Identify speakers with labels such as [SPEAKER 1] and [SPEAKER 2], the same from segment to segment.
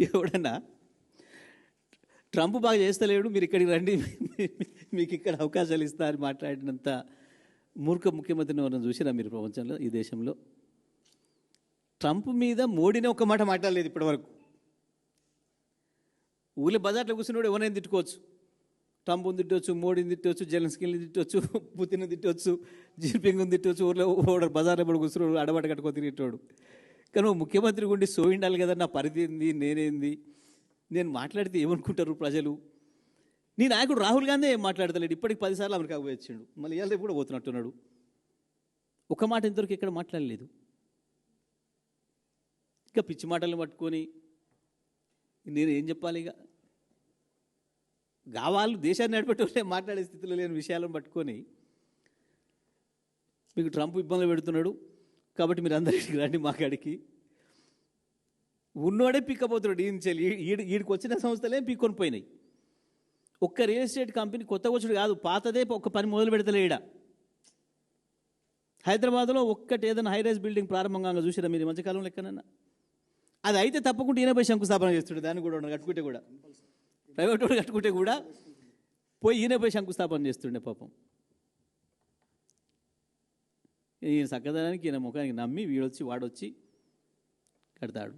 [SPEAKER 1] ఎవడన్నా ట్రంప్ బాగా చేస్తలేడు, మీరు ఇక్కడికి రండి, మీకు ఇక్కడ అవకాశాలు ఇస్తా అని మాట్లాడినంత మూర్ఖ ముఖ్యమంత్రిని ఎవరైనా చూసినా మీరు ప్రపంచంలో, ఈ దేశంలో? ట్రంప్ మీద మోడీనే ఒక్క మాట మాట్లాడలేదు ఇప్పటివరకు. ఊళ్ళో బజార్లో కూర్చున్నాడు ఎవరైనా తిట్టుకోవచ్చు, ట్రంప్ని తిట్టవచ్చు, మోడీని తిట్టవచ్చు, జెలెన్స్కీని తిట్టవచ్చు, పుతిన్ తిట్టవచ్చు, జిన్పింగ్ని తిట్టవచ్చు. ఊళ్ళో ఓడరు బజార్లో పడి కూర్చున్నాడు, అడబడి కట్టుకొని తిరిగేటోడు. కానీ ముఖ్యమంత్రి గుండి సోయిండాలి కదా, నా పరిధి ఏంది, నేనేంది, నేను మాట్లాడితే ఏమనుకుంటారు ప్రజలు. నీ నాయకుడు రాహుల్ గాంధీ ఏం మాట్లాడతలేడు, ఇప్పటికి 10 సార్లు అమెరికాకు పోయి వచ్చిండు, మళ్ళీ ఇవాళ రేపు కూడా పోతున్నట్టున్నాడు. ఒక మాట ఇంతవరకు ఎక్కడ మాట్లాడలేదు. ఇంకా పిచ్చి మాటలను పట్టుకొని నేను ఏం చెప్పాలి? ఇక వాళ్ళు దేశాన్ని నడిపేటోళ్ళే మాట్లాడే స్థితిలో లేని విషయాలను పట్టుకొని మీకు ట్రంప్ ఇబ్బందులు పెడుతున్నాడు కాబట్టి మీరు అందరికి రండి మా కాడికి. ఉన్నోడే పిక్కపోతున్నాడు. ఈడికి వచ్చిన సంస్థలే పిక్కొని పోయినాయి. ఒక్క రియల్ ఎస్టేట్ కంపెనీ కొత్తగా వచ్చాడు కాదు, పాతదే ఒక్క పని మొదలు పెడతలే. ఈడ హైదరాబాద్లో ఒక్కటి ఏదైనా హైరైజ్ బిల్డింగ్ ప్రారంభంగా చూసినా మీరు మధ్యకాలంలో ఎక్కడన్నా? అది అయితే తప్పకుండా ఈయన పోయి శంకుస్థాపన చేస్తాడు. దాన్ని కూడా కట్టుకుంటే కూడా, ప్రైవేట్ వాడు కట్టుకుంటే కూడా పోయి ఈయన పోయి శంకుస్థాపన చేస్తుండే పాపం. ఈయన చక్కదనానికి ఈయన ముఖానికి నమ్మి వీడొచ్చి వాడొచ్చి కడతాడు.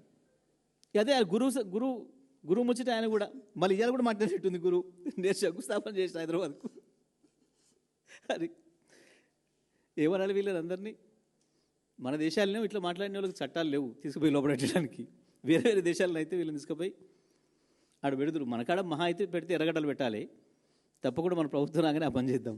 [SPEAKER 1] అదే గురువు ముచ్చట ఆయన కూడా మళ్ళీ ఇవాళ కూడా మాట్లాడేట్టుంది. గురువు నేను శంకుస్థాపన చేసిన హైదరాబాద్కు. అది ఏమనాలి వీళ్ళని అందరినీ? మన దేశాలనే ఇట్లా మాట్లాడిన వాళ్ళకి చట్టాలు లేవు తీసుకుపోయి లోపడేయడానికి. వేరే వేరే దేశాలను అయితే వీళ్ళని తీసుకుపోయి ఆడ పెడుతురు. మన కాడ మహా అయితే పెడితే ఎర్రగడ్డలు పెట్టాలి. తప్పకుండా మన ప్రభుత్వం రాగానే ఆ పని చేద్దాం.